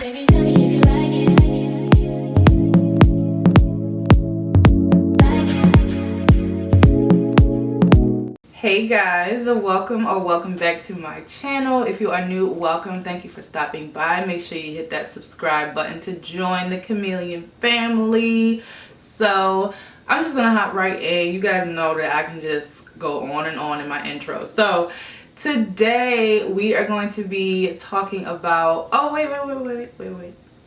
Baby, tell me if you like it. Hey guys, welcome back to my channel. If you are new, welcome. Thank you for stopping by. Make sure you hit that subscribe button to join the Chameleon family. So I'm just gonna hop right in. You guys know that I can just go on and on in my intro. So today we are going to be talking about, oh wait,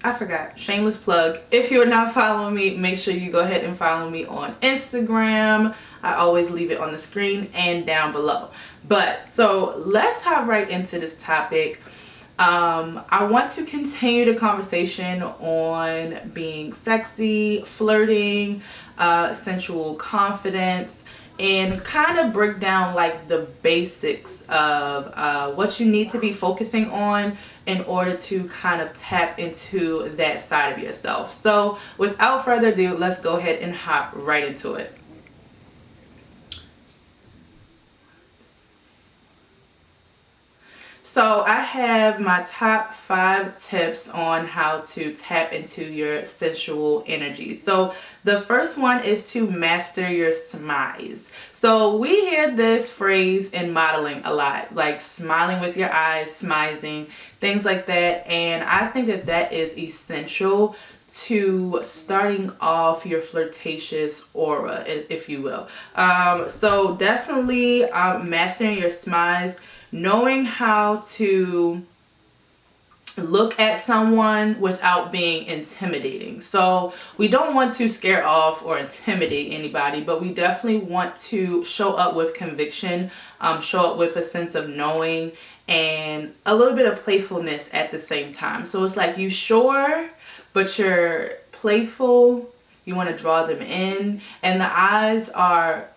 I forgot, shameless plug. If you're not following me, make sure you go ahead and follow me on Instagram. I always leave it on the screen and down below. But so let's hop right into this topic. I want to continue the conversation on being sexy, flirting, sensual confidence, and kind of break down like the basics of what you need to be focusing on in order to kind of tap into that side of yourself. So without further ado, let's go ahead and hop right into it. So I have my top 5 tips on how to tap into your sensual energy. So the first one is to master your smiles. So we hear this phrase in modeling a lot, like smiling with your eyes, smizing, things like that. And I think that that is essential to starting off your flirtatious aura, if you will. So definitely mastering your smiles, knowing how to look at someone without being intimidating. So we don't want to scare off or intimidate anybody, but we definitely want to show up with conviction, show up with a sense of knowing and a little bit of playfulness at the same time. So it's like you sure, but you're playful. You want to draw them in, and the eyes are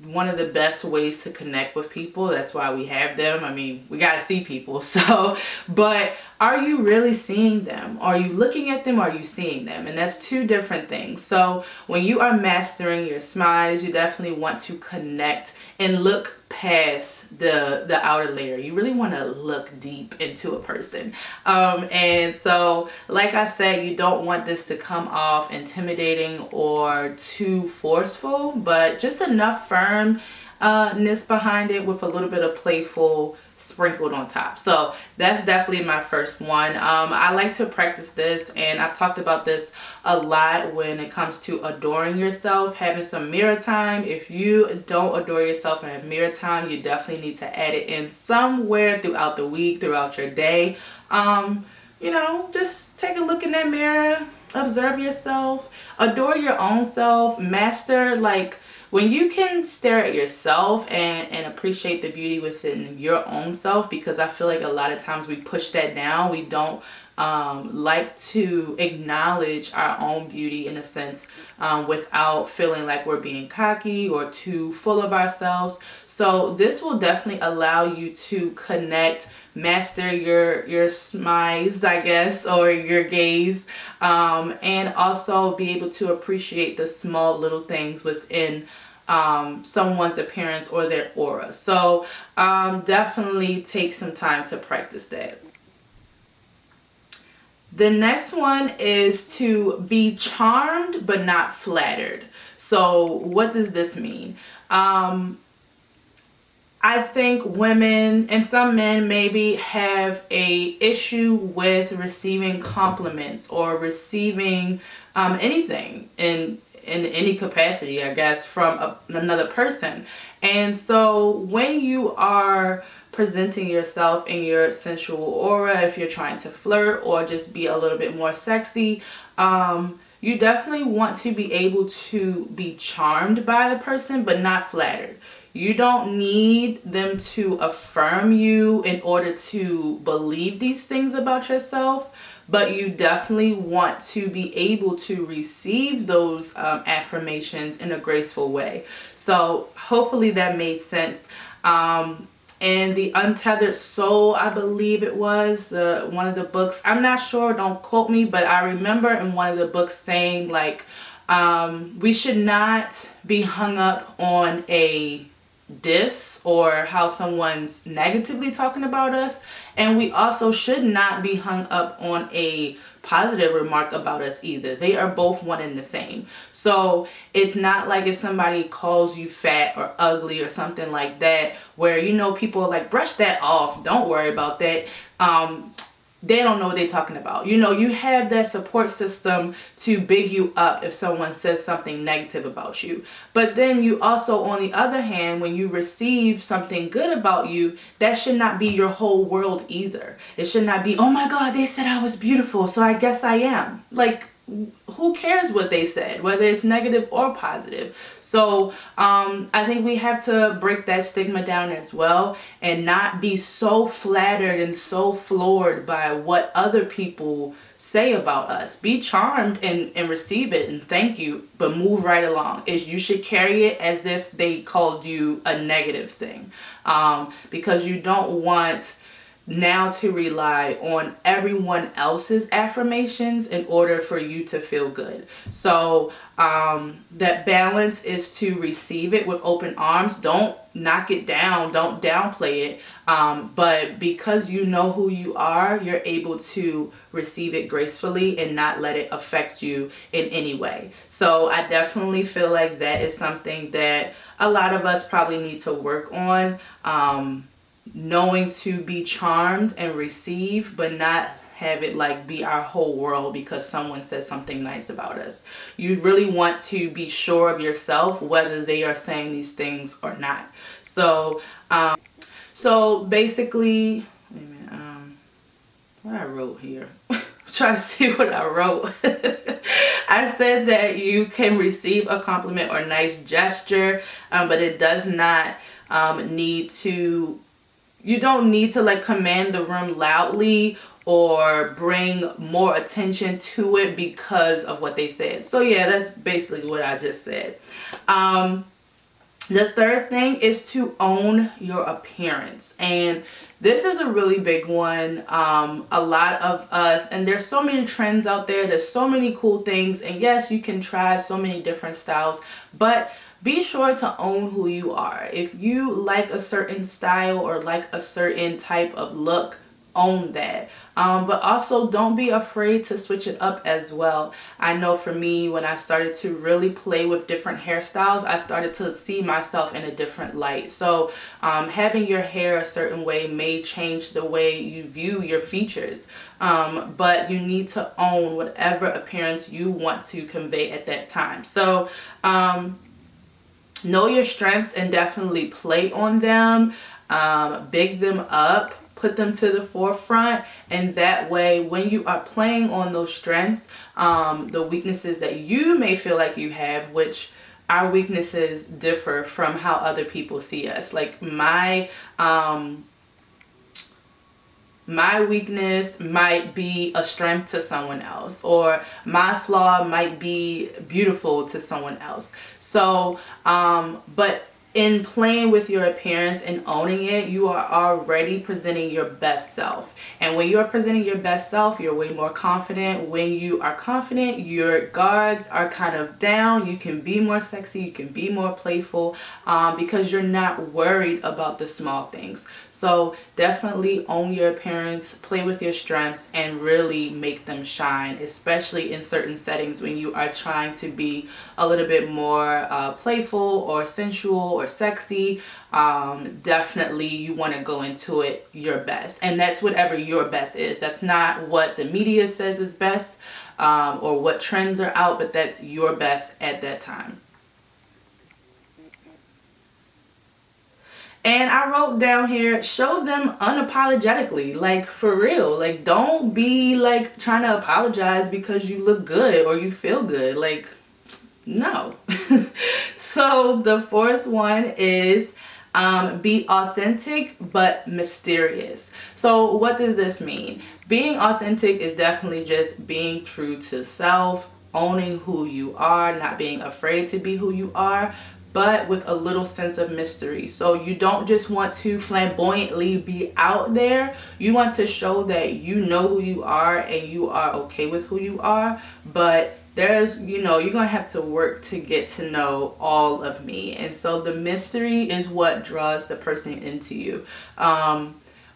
one of the best ways to connect with people. That's why we have them. I mean, we got to see people. So, but are you really seeing them? Are you looking at them? Are you seeing them? And that's two different things. So when you are mastering your smiles, you definitely want to connect and look past the outer layer. You really want to look deep into a person. And so, like I said, you don't want this to come off intimidating or too forceful, but just enough firmness behind it with a little bit of playful sprinkled on top. So that's definitely my first one. I like to practice this, and I've talked about this a lot when it comes to adoring yourself, having some mirror time. If you don't adore yourself and have mirror time, you definitely need to add it in somewhere throughout the week, throughout your day. You know, just take a look in that mirror, observe yourself, adore your own self, master, like, when you can stare at yourself and appreciate the beauty within your own self, because I feel like a lot of times we push that down. We don't like to acknowledge our own beauty in a sense without feeling like we're being cocky or too full of ourselves. So this will definitely allow you to connect, master your smiles, I guess, or your gaze, and also be able to appreciate the small little things within someone's appearance or their aura. So definitely take some time to practice that. The next one is to be charmed but not flattered. So what does this mean? I think women and some men maybe have a issue with receiving compliments or receiving anything in any capacity, I guess, from another person. And so when you are presenting yourself in your sensual aura, if you're trying to flirt or just be a little bit more sexy, you definitely want to be able to be charmed by a person but not flattered. You don't need them to affirm you in order to believe these things about yourself, but you definitely want to be able to receive those affirmations in a graceful way. So hopefully that made sense. And the Untethered Soul, I believe it was one of the books. I'm not sure, don't quote me, but I remember in one of the books saying like, we should not be hung up on a diss or how someone's negatively talking about us, and we also should not be hung up on a positive remark about us either. They are both one and the same. So it's not like if somebody calls you fat or ugly or something like that, where, you know, people are like, brush that off, don't worry about that. They don't know what they're talking about. You know, you have that support system to big you up if someone says something negative about you. But then you also, on the other hand, when you receive something good about you, that should not be your whole world either. It should not be, oh my God, they said I was beautiful, so I guess I am. Like, who cares what they said, whether it's negative or positive? So I think we have to break that stigma down as well, and not be so flattered and so floored by what other people say about us. Be charmed and receive it and thank you, but move right along. You should carry it as if they called you a negative thing, because you don't want now to rely on everyone else's affirmations in order for you to feel good. So that balance is to receive it with open arms. Don't knock it down, don't downplay it, but because you know who you are, you're able to receive it gracefully and not let it affect you in any way. So I definitely feel like that is something that a lot of us probably need to work on, knowing to be charmed and receive, but not have it like be our whole world because someone says something nice about us. You really want to be sure of yourself whether they are saying these things or not. So so basically, wait a minute, what I wrote here. Try to see what I wrote. I said that you can receive a compliment or nice gesture, but it does not need to, you don't need to like command the room loudly or bring more attention to it because of what they said. So yeah, that's basically what I just said. The third thing is to own your appearance. And this is a really big one. A lot of us, and there's so many trends out there, there's so many cool things, and yes, you can try so many different styles, but be sure to own who you are. If you like a certain style or like a certain type of look, own that. But also don't be afraid to switch it up as well. I know for me, when I started to really play with different hairstyles, I started to see myself in a different light. So having your hair a certain way may change the way you view your features. But you need to own whatever appearance you want to convey at that time. So know your strengths and definitely play on them, big them up, put them to the forefront, and that way when you are playing on those strengths, the weaknesses that you may feel like you have, which our weaknesses differ from how other people see us. Like my weakness might be a strength to someone else, or my flaw might be beautiful to someone else. So but in playing with your appearance and owning it, you are already presenting your best self. And when you're presenting your best self, you're way more confident. When you are confident, your guards are kind of down. You can be more sexy, you can be more playful, because you're not worried about the small things. So definitely own your appearance, play with your strengths, and really make them shine, especially in certain settings when you are trying to be a little bit more playful or sensual or sexy. Definitely you want to go into it your best, and that's whatever your best is. That's not what the media says is best, or what trends are out, but that's your best at that time. And I wrote down here, show them unapologetically, like for real. Like don't be like trying to apologize because you look good or you feel good. Like no. So the fourth one is be authentic but mysterious. So what does this mean? Being authentic is definitely just being true to self, owning who you are, not being afraid to be who you are, but with a little sense of mystery. So you don't just want to flamboyantly be out there. You want to show that you know who you are and you are okay with who you are, but there's, you know, you're gonna have to work to get to know all of me. And so the mystery is what draws the person into you.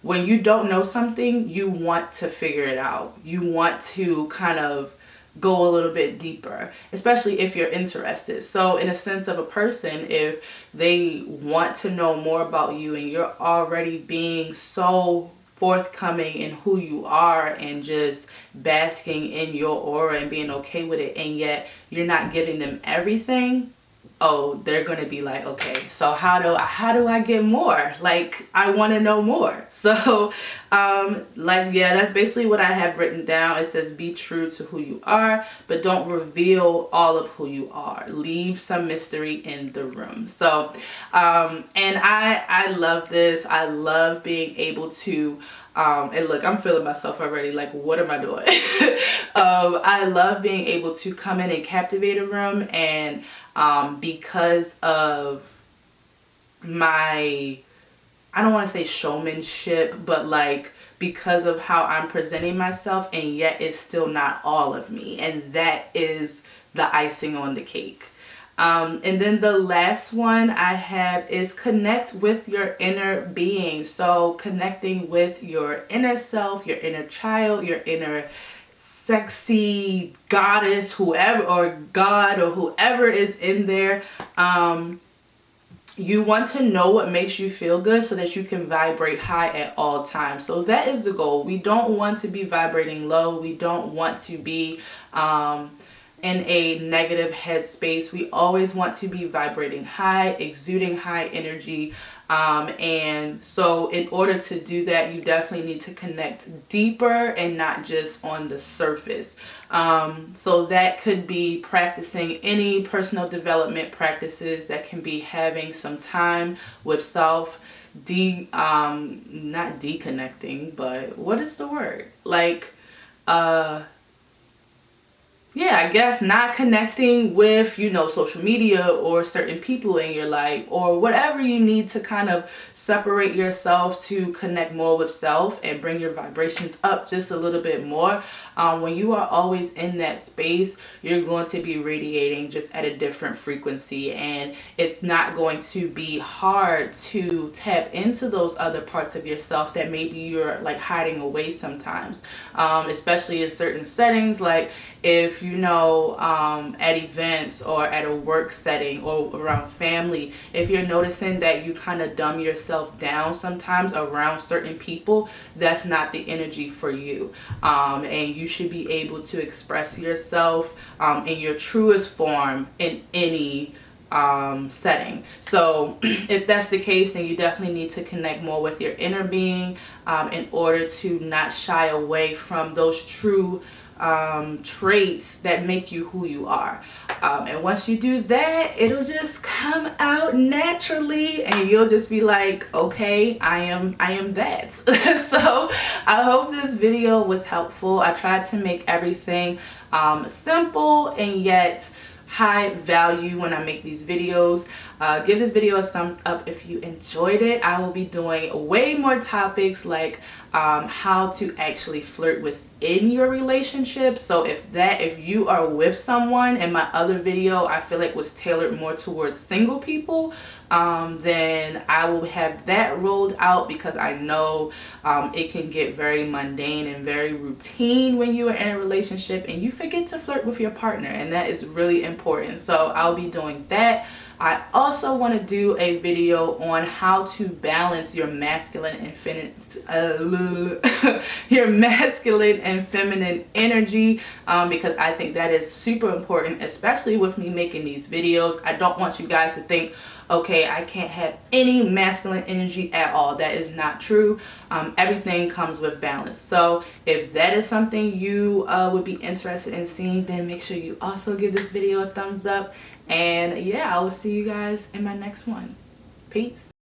when you don't know something, you want to figure it out. You want to kind of go a little bit deeper, especially if you're interested. So in a sense of a person, if they want to know more about you and you're already being so forthcoming in who you are and just basking in your aura and being okay with it, and yet you're not giving them everything, oh, they're going to be like, okay, so how do I get more? Like, I want to know more. So like, yeah, that's basically what I have written down. It says, be true to who you are, but don't reveal all of who you are. Leave some mystery in the room. So and I love this. I love being able to and look, I'm feeling myself already. Like, what am I doing? I love being able to come in and captivate a room, and because of my, I don't want to say showmanship, but like because of how I'm presenting myself, and yet it's still not all of me. And that is the icing on the cake. And then the last one I have is connect with your inner being. So connecting with your inner self, your inner child, your inner sexy goddess, whoever, or God, or whoever is in there. You want to know what makes you feel good so that you can vibrate high at all times. So that is the goal. We don't want to be vibrating low. We don't want to be in a negative headspace. We always want to be vibrating high, exuding high energy. And so in order to do that, you definitely need to connect deeper and not just on the surface. So that could be practicing any personal development practices. That can be having some time with self, not deconnecting, but what is the word? Like, yeah, I guess not connecting with, you know, social media or certain people in your life, or whatever you need to kind of separate yourself to connect more with self and bring your vibrations up just a little bit more. When you are always in that space, you're going to be radiating just at a different frequency, and it's not going to be hard to tap into those other parts of yourself that maybe you're like hiding away sometimes, especially in certain settings, like if you know, at events or at a work setting or around family, if you're noticing that you kind of dumb yourself down sometimes around certain people, that's not the energy for you. And you should be able to express yourself in your truest form in any setting. So if that's the case, then you definitely need to connect more with your inner being in order to not shy away from those true traits that make you who you are. And once you do that, it'll just come out naturally, and you'll just be like, okay, I am that. So I hope this video was helpful. I tried to make everything simple and yet high value when I make these videos. Give this video a thumbs up if you enjoyed it. I will be doing way more topics like how to actually flirt within your relationship. So if you are with someone, and my other video I feel like was tailored more towards single people, then I will have that rolled out, because I know it can get very mundane and very routine when you are in a relationship and you forget to flirt with your partner, and that is really important. So I'll be doing that. I also want to do a video on how to balance your masculine and feminine energy, because I think that is super important, especially with me making these videos. I don't want you guys to think, okay, I can't have any masculine energy at all. That is not true. Everything comes with balance. So if that is something you would be interested in seeing, then make sure you also give this video a thumbs up. And yeah, I will see you guys in my next one. Peace.